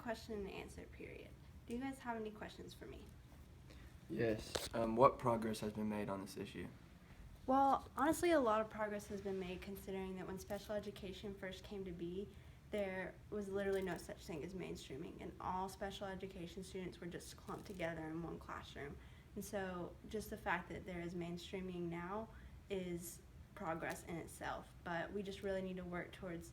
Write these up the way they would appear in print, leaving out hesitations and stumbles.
question and answer period. Do you guys have any questions for me? Yes. What progress has been made on this issue? Well, honestly, a lot of progress has been made considering that when special education first came to be, there was literally no such thing as mainstreaming, and all special education students were just clumped together in one classroom. And so just the fact that there is mainstreaming now is progress in itself, but we just really need to work towards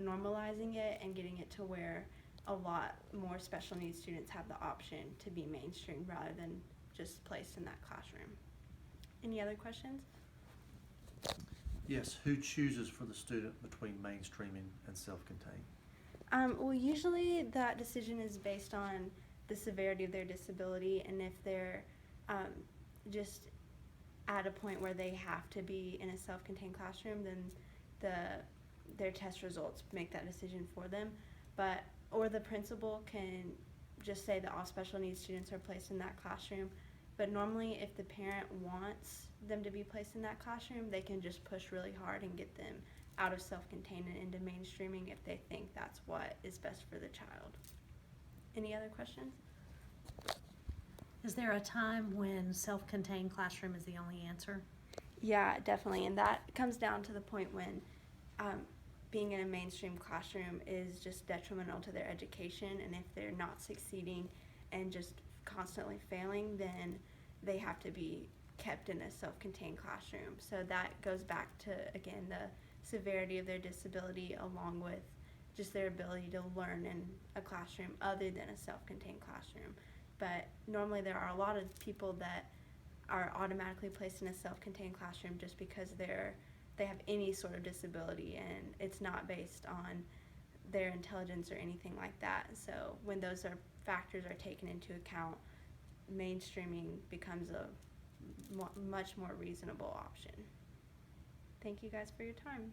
normalizing it and getting it to where a lot more special needs students have the option to be mainstreamed rather than just placed in that classroom. Any other questions? Yes, who chooses for the student between mainstreaming and self-contained? Well, usually that decision is based on the severity of their disability, and if they're just at a point where they have to be in a self-contained classroom, then their test results make that decision for them. Or the principal can just say that all special needs students are placed in that classroom. But normally, if the parent wants them to be placed in that classroom, they can just push really hard and get them out of self-contained and into mainstreaming if they think that's what is best for the child. Any other questions? Is there a time when self-contained classroom is the only answer? Yeah, definitely. And that comes down to the point when being in a mainstream classroom is just detrimental to their education, and if they're not succeeding and just constantly failing, then they have to be kept in a self-contained classroom. So that goes back to, again, the severity of their disability along with just their ability to learn in a classroom other than a self-contained classroom. But normally there are a lot of people that are automatically placed in a self-contained classroom just because they have any sort of disability, and it's not based on their intelligence or anything like that. So when those factors are taken into account, mainstreaming becomes a much more reasonable option. Thank you guys for your time.